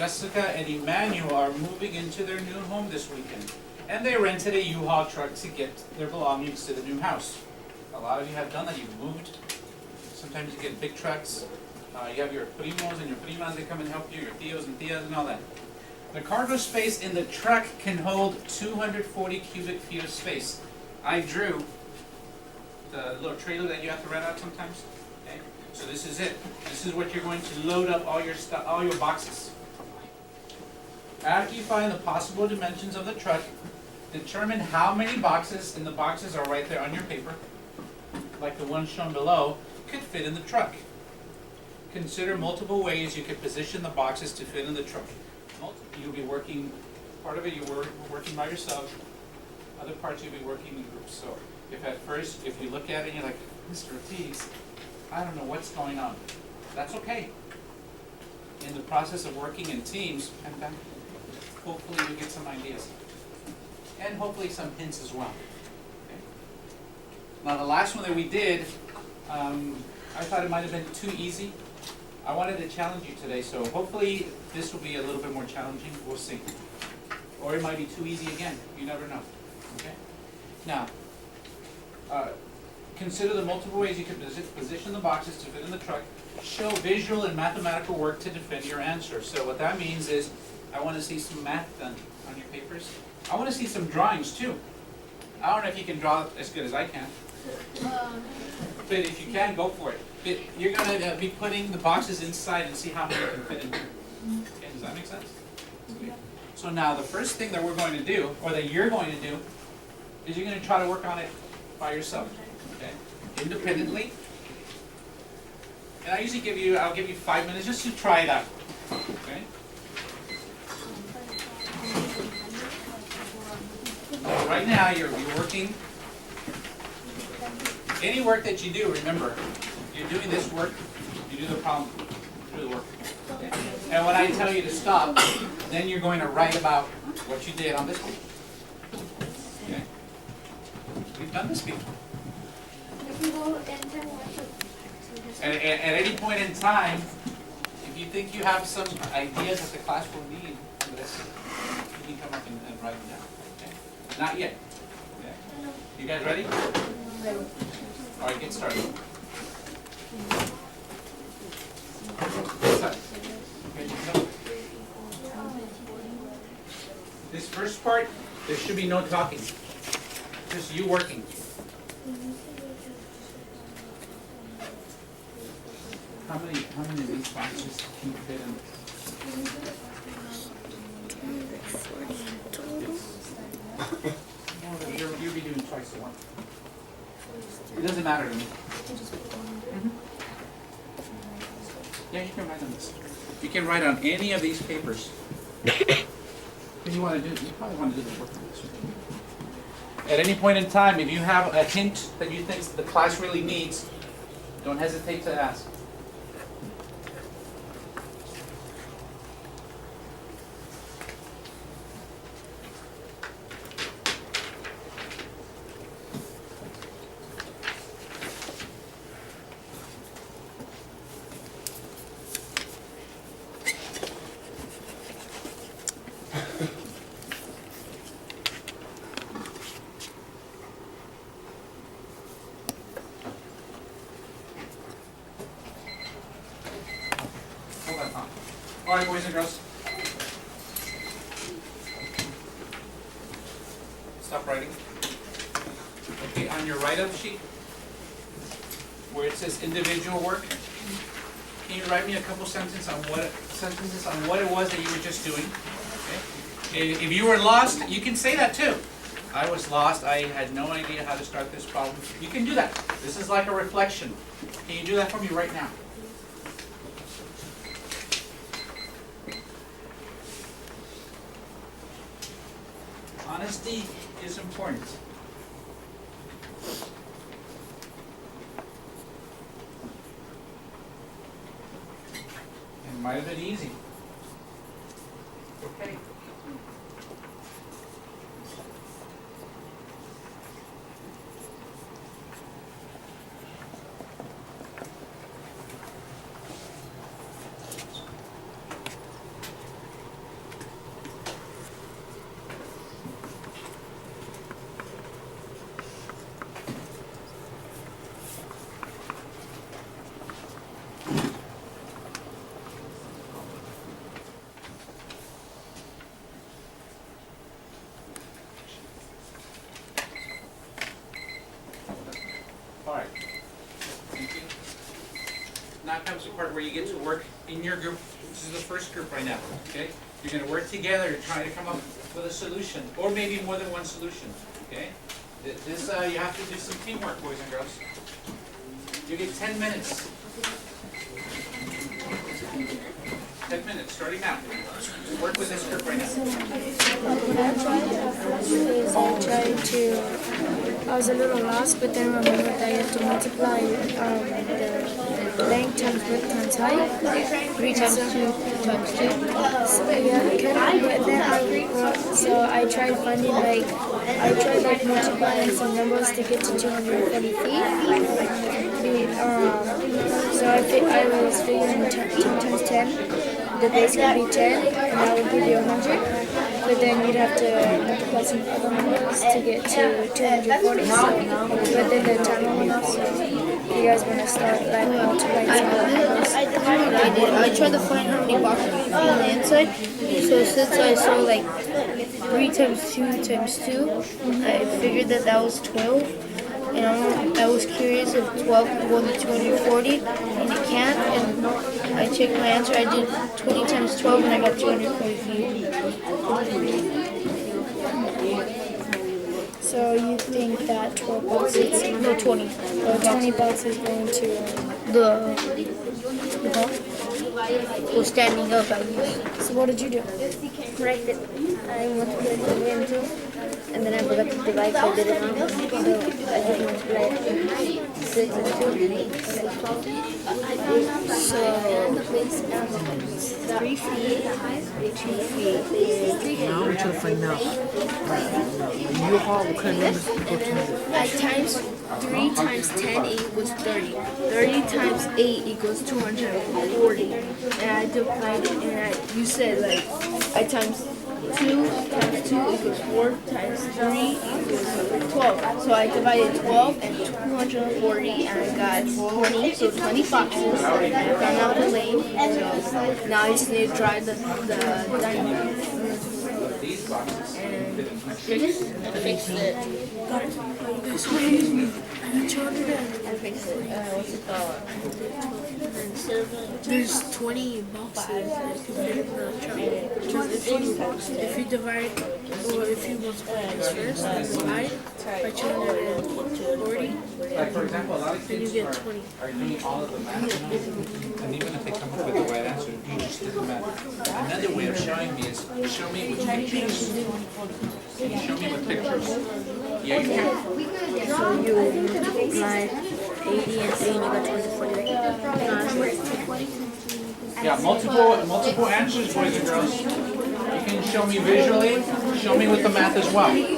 Jessica and Emmanuel are moving into their new home this weekend, and they rented a U-Haul truck to get their belongings to the new house. A lot of you have done that. You've moved. Sometimes you get big trucks. You have your primos and your primas that come and help you, your tios and tias and all that. The cargo space in the truck can hold 240 cubic feet of space. I drew the little trailer that you have to rent out sometimes. Okay? So this is it. This is what you're going to load up all your stuff, all your boxes. After you find the possible dimensions of the truck, determine how many boxes, and the boxes are right there on your paper, like the one shown below, could fit in the truck. Consider multiple ways you could position the boxes to fit in the truck. You'll be working, part of it you're working by yourself, other parts you'll be working in groups. So if at first, if you look at it and you're like, Mr. Ortiz, I don't know what's going on, that's okay. In the process of working in teams, and then hopefully you'll get some ideas. And hopefully some hints as well. Okay. Now the last one that we did, I thought it might have been too easy. I wanted to challenge you today, so hopefully this will be a little bit more challenging. We'll see. Or it might be too easy again. You never know. Okay? Now, consider the multiple ways you can position the boxes to fit in the truck. Show visual and mathematical work to defend your answer. So what that means is, I want to see some math done on your papers. I want to see some drawings too. I don't know if you can draw as good as I can. But if you can, go for it. But you're going to be putting the boxes inside and see how many can fit in there. Okay, does that make sense? Okay. So now the first thing that we're going to do, or that you're going to do, is you're going to try to work on it by yourself. Okay? Independently. And I'll give you 5 minutes just to try it out. Okay? So right now you're working. Any work that you do, remember, you're doing this work, you do the problem, you do the work. Okay? And when I tell you to stop, then you're going to write about what you did on this one. Okay? We've done this before. And at any point in time, if you think you have some ideas that the class will need for this, you can come up and write them down. Okay? Not yet. Okay? You guys ready? All right, get started. This first part, there should be no talking. Just you working. How many of these boxes can you fit in? You'll be doing twice the one. It doesn't matter to me. Yeah, you can write on this. You can write on any of these papers. What you want to do? You probably want to do the work on this. At any point in time, if you have a hint that you think the class really needs, don't hesitate to ask. All right, boys and girls. Stop writing. Okay, on your write-up sheet, where it says individual work, can you write me a couple sentences on what it was that you were just doing? Okay. If you were lost, you can say that too. I was lost. I had no idea how to start this problem. You can do that. This is like a reflection. Can you do that for me right now? Honesty is important. It might have been easy. Okay. now comes the part where you get to work in your group. This is the first group right now, okay? You're gonna work together, trying to come up with a solution, or maybe more than one solution, okay? This, you have to do some teamwork, boys and girls. You get 10 minutes. 10 minutes, starting now. Work with this group right now. What I tried at first is I was a little lost, but then remembered that you have to multiply the length times width times height. 3 times 2 times 2. So, yeah, kind of, but then I tried finding like multiplying some numbers to get to 240 feet. So I was figuring 10 times 10, the base would be 10, and that would give you 100. But then you'd have to multiply some other numbers to get to 240. So, but then the time won't enough, so you guys want to start like multiplying some other numbers. I tried to find how many boxes on the inside. So since I saw like 3 times 2 times 2, I figured that was 12. And I was curious if 12 can go to 240, and it can't. And I checked my answer. I did 20 times 12, and I got 240 feet. So you think that 12 boxes, No, 20. or 20 boxes going to, The ball was standing up, I guess. so what did you do? Correct it. I multiplied it into, and then I forgot to divide, so I did it wrong. So I just multiplied 6 and 2. So 3 feet, 2 feet. Now we're trying to find out. U-Haul, what kind of numbers go to? I times 3 times 10 equals 30. 30 times 8 equals 240. And I divided, and you said like, I times 2 times 2 equals 4 times 3 equals 12. So I divided 12 and 240, and I got 20, so 20 boxes. I found out the lane, so now I just need to drive the dynamo. These boxes fit in my Fix it. I fixed it. What's it called? There's 20 boxes that you can fit in the truck. Because if you divide, or if you multiply this first, divide by 240, Like for example, a lot of then you kids get 20. are doing all of the math, and even if they come up with the right answer, you just did the math. Another way of showing me is show me with pictures. Show me with pictures. Yeah, you can. So you multiply 80 and 3 and you got 240, right? Yeah, multiple answers, boys and girls. You can show me visually. Show me with the math as well. You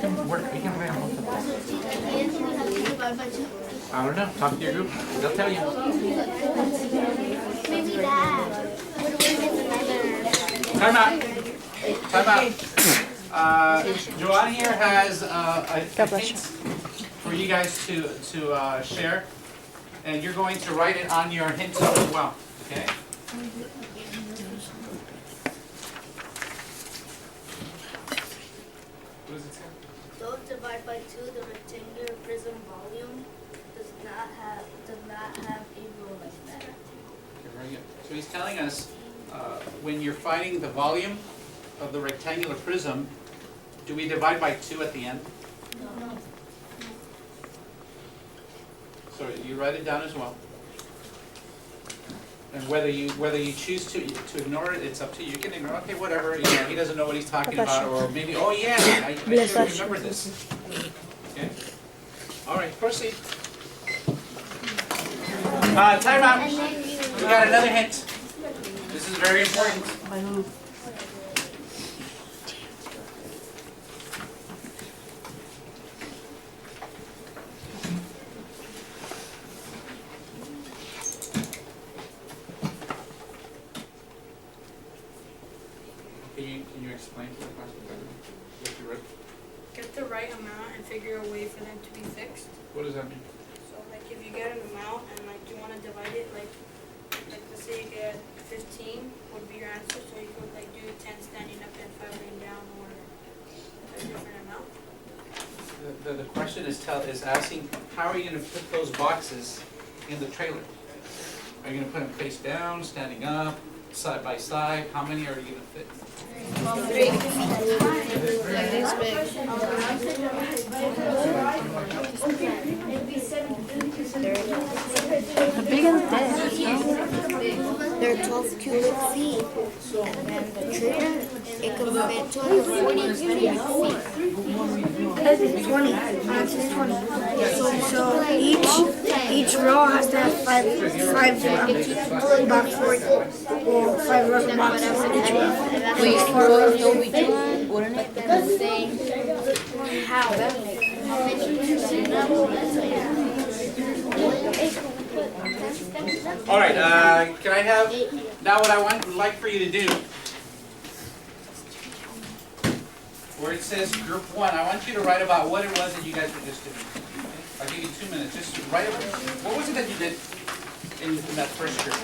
can work. You can write multiple. I don't know. Talk to your group. They'll tell you. Time out. Time out. Joanne here has a hint for you guys to share, and you're going to write it on your hints as well. Okay. What does it say? Don't divide by 2 the rectangular prism volume does not have a rule like that. Okay, very good. So he's telling us when you're finding the volume of the rectangular prism, do we divide by 2 at the end? No. So you write it down as well. And whether you choose to ignore it, it's up to you. You can ignore, okay, whatever, you know, he doesn't know what he's talking about, or maybe, oh yeah, I sure remember this. Okay? All right, proceed. Time out. We got another hint. This is very important. Can you explain to the class what you read? Get the right amount and figure a way for them to be fixed. What does that mean? So like if you get an amount and like you want to divide it, like let's say you get 15 would be your answer, so you could like do 10 standing up and 5 laying down, or a different amount. The question is asking, how are you going to put those boxes in the trailer? Are you gonna put them face down, standing up, side by side? How many are you gonna fit? 3. Like this big. How big is this? They're 12 cubic feet, and then the trailer, it could fit 240 cubic feet. 20. It's 20. So each row has to have five box for it. Well, 5 rubber boxes in each row. Wait, 4 will be 2, wouldn't it? Because they All right, can I have, now what I would like for you to do, where it says group 1, I want you to write about what it was that you guys were just doing. Okay? I'll give you 2 minutes, just to write about, what was it that you did in that first group?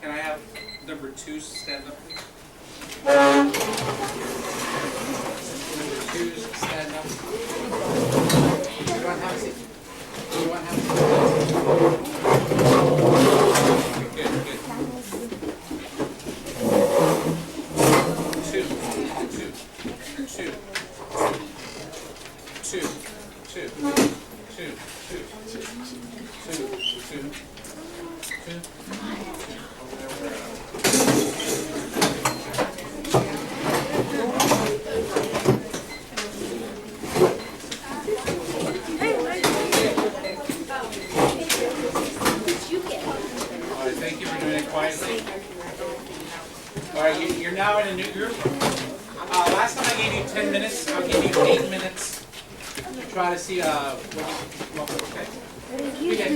Can I have number 2 stand up, please? Number 2 stand up. You don't have a seat. You don't have a seat. Good, good. 2, 2, 2, 2, 2, 2, 2, 2, 2, 2. Thank you for doing it quietly. All right, you're now in a new group. Last time I gave you 10 minutes. I'll give you 8 minutes to try to see what okay? Begin.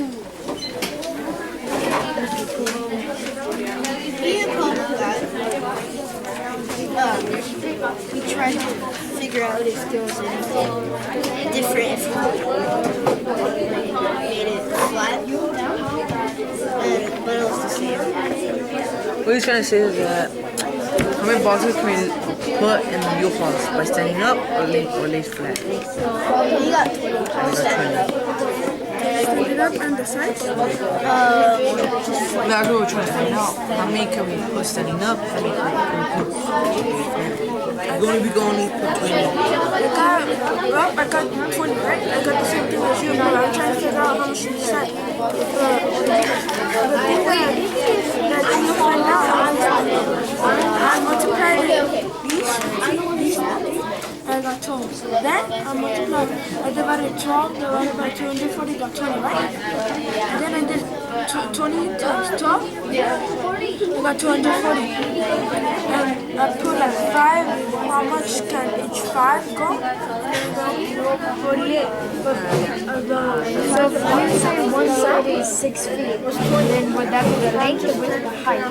We tried to figure out if there was anything different if we made it flat, but it was the same. What he's trying to say is that how many boxes can we put in the U-Hauls by standing up or laid flat? You got 20 standing up. Standing up on the sides? That's what we're trying to find out. How many can we put standing up? How many can we put flat? We're going to put 20. I got 20, right? I got the same thing as you, but I'm trying to figure out how much you said. The thing that you find out, I multiplied these, and I got 12. Then I multiplied, I divided 12 divided by 240, got 20, right? And then I did 20 times 12, I got 240. And I put like 5, how much can each 5 go? 48. So if we say one side is 6 feet, then would that be the length or would it be the height?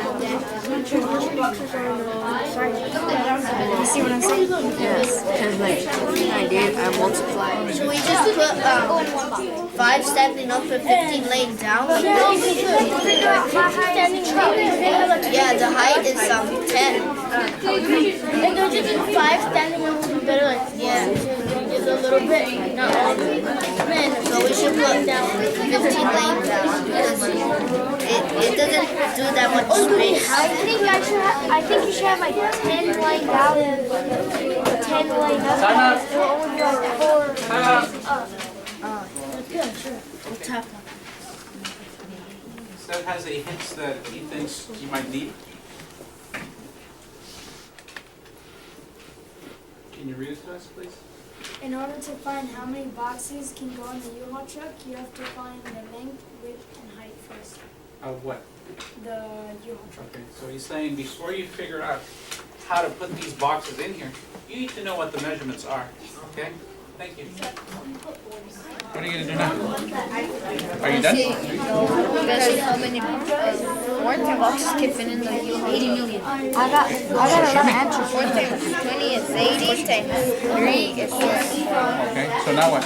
You see what I'm saying? Yes. Because like I did, I multiplied. So we just put 5 standing up and 15 laying down? Yeah, the height is 10. And don't you think 5 standing up would be better? Like, yeah, just a little bit, not all the way. So we should put down 15 laying down because it doesn't do that much space. I think you should have like 10 laying down and 10 laying up. Time out. It will only be like 4. Time out. Yeah, sure. We'll tap on Steph has a hint that he thinks you might need. Can you read it to us, please? In order to find how many boxes can go in the U-Haul truck, you have to find the length, width, and height first. Of what? The U-Haul truck. Okay, so he's saying before you figure out how to put these boxes in here, you need to know what the measurements are. Okay? Thank you. What are you going to do now? Are you done? Because how many 14 boxes can fit in the 80 million. I got a lot of answers. 4 times 20 is 80 times 3 is 6. Okay, so now what?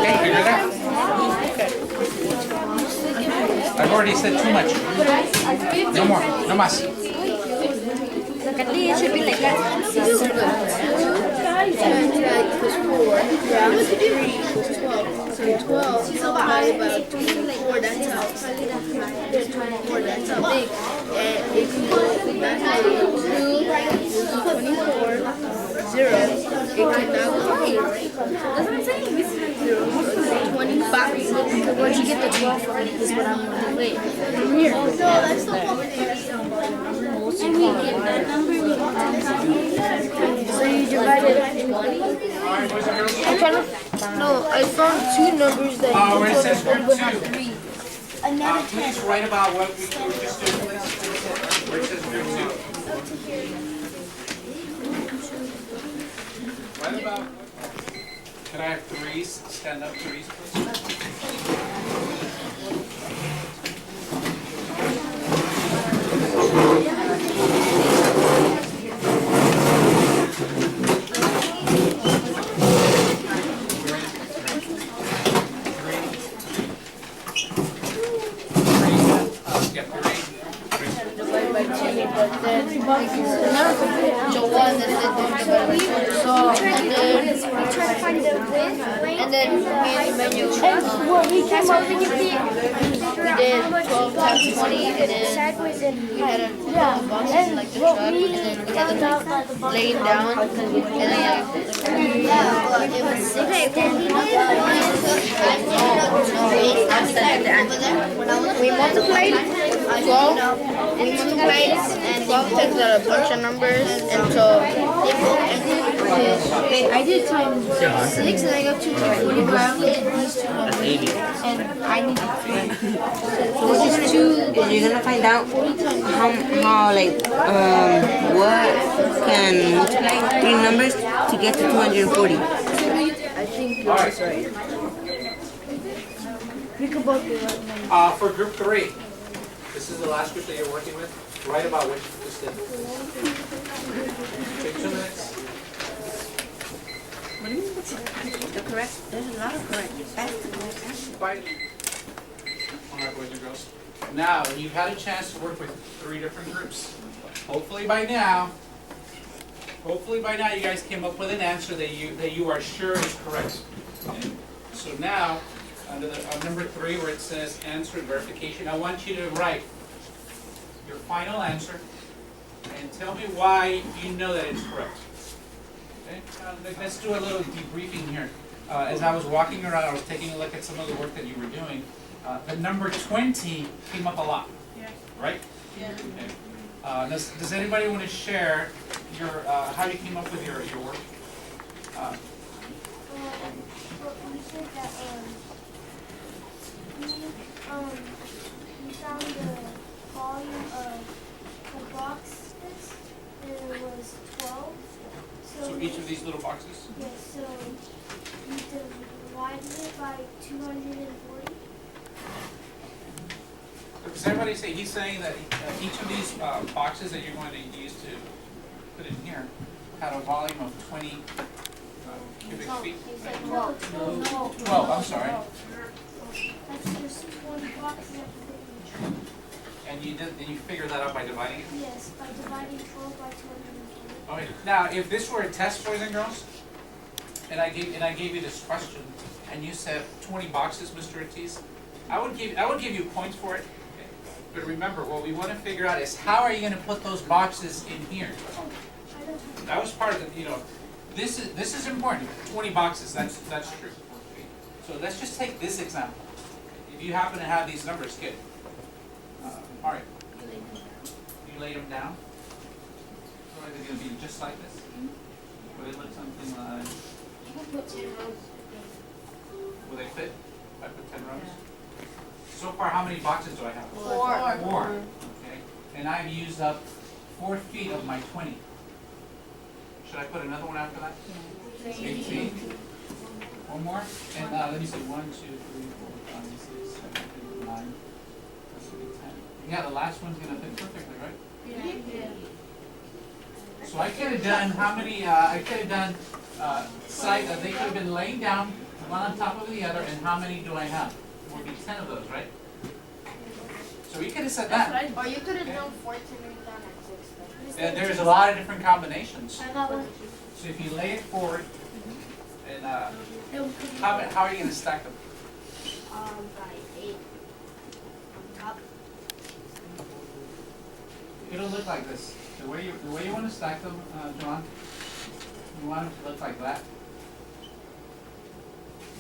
Okay, figure it out. I've already said too much. No more. No más. Look at me, it should be like that. Times that equals 4. Times 3 equals 12. So 12 divided by 24, that's how 24, that's how big. And if you go back to 24, 0, it can now go 8. That's what I'm saying. This is 0, 20 boxes. Where'd you get the 12 from? Is what I'm wondering. Wait, from here. So that's the whole thing. And we get that number, we so you divided 20? Alright, boys and girls. I'm trying to. No, I found 2 numbers that Where it says group but not 2. 3. Please write about what we were just doing, please. Where it says group 2. Write about, can I have threes, stand up threes, please? Try to find the width, And then me and Emmanuel, well, we came up with we did 12 times 20, and then sideways and we had a boxes like the truck, and then we had them laying down, and then it was 6 we multiplied 12, and 12 times out a bunch of numbers until I did times 6 and I got 240, but I only did these 2 numbers. And I need 3. So this is 2. You're gonna find out how like what can multiply 3 numbers to get to 240. I think yours is right. We could both be right. For group 3, this is the last group that you're working with. Write about what you just did. Take 2 minutes. What do you mean? The correct? There's a lot of correct. Quiet. Alright, boys and girls. Now, you've had a chance to work with 3 different groups. Hopefully by now, you guys came up with an answer that you are sure is correct. Okay? So now, under number 3 where it says answer verification, I want you to write your final answer and tell me why you know that it's correct. Okay? Let's do a little debriefing here. As I was walking around, I was taking a look at some of the work that you were doing. The number 20 came up a lot, right? Yeah. Okay. Does anybody want to share your how you came up with your work? we said that we found the volume of the boxes and it was 12. So each of these little boxes? Yes, so we divided it by 240. Does everybody say, he's saying that each of these boxes that you're going to use to put in here had a volume of 20 cubic feet? He said 12. 12, I'm sorry. That's just 20 boxes that you put in the truck. And you figured that out by dividing it? Yes, by dividing 12 by 240. Okay. Now, if this were a test, boys and girls, and I gave you this question, and you said 20 boxes, Mr. Ortiz, I would give you points for it. Okay? But remember, what we want to figure out is how are you going to put those boxes in here? That was part of the, this is important. 20 boxes, that's true. Okay? So let's just take this example. If you happen to have these numbers, good. All right. You laid them down. So are they going to be just like this? Would it look something like? Will they fit? If I put 10 rows? So far, how many boxes do I have? 4. 4. Okay. And I've used up 4 feet of my 20. Should I put another one after that? 18. One more? And let me see. 1, 2, 3, 4, 5, 6, 7, 8, 9. This will be 10. Yeah, the last one's going to fit perfectly, right? Yeah. So I could have done how many? I could have done side. They could have been laying down one on top of the other. And how many do I have? It would be 10 of those, right? So you could have said that. Or you could have done 14 and done at 6. And there's a lot of different combinations. I got one. So if you lay it forward, and how are you going to stack them? By 8 on top. It'll look like this. The way you want to stack them, John, you want them to look like that.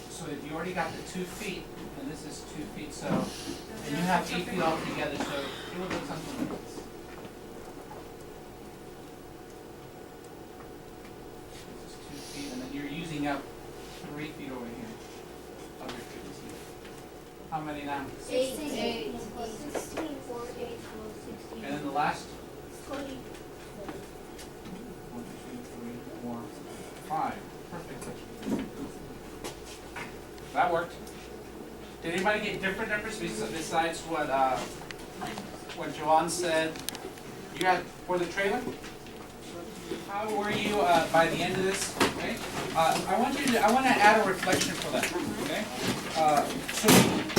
So if you already got the 2 feet, and this is 2 feet, so and you have 8 feet all together, so it will look something like this. This is 2 feet, and then you're using up 3 feet over here of your fitness here. How many now? 16. And then the last 20. 1, 2, 3, 4, 5. Perfect. That worked. Did anybody get different numbers besides what Joanne said? You had for the trailer? How were you by the end of this? Okay. I want to add a reflection for that. Okay. So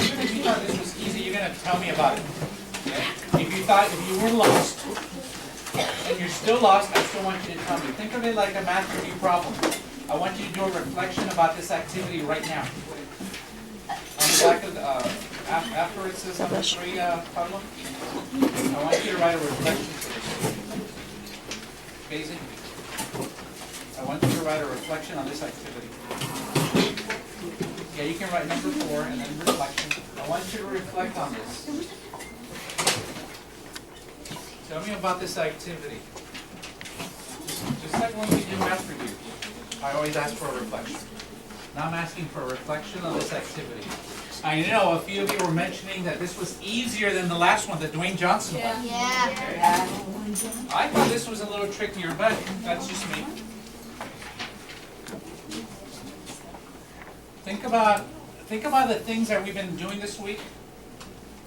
even if you thought this was easy, you're gonna tell me about it. Okay. If you were lost and you're still lost, I still want you to tell me. Think of it like a math review problem. I want you to do a reflection about this activity right now. On the back of the, after it says number 3, Pablo, I want you to write a reflection for this. Basic. I want you to write a reflection on this activity. Yeah, you can write number 4 and then reflection. I want you to reflect on this. Tell me about this activity. Just like when we do math review, I always ask for a reflection. Now I'm asking for a reflection on this activity. I know a few of you were mentioning that this was easier than the last one, the Dwayne Johnson one. Yeah. I thought this was a little trickier, but that's just me. Think about the things that we've been doing this week.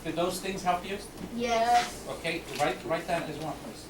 Did those things help you? Yes. Okay, write that as one, please.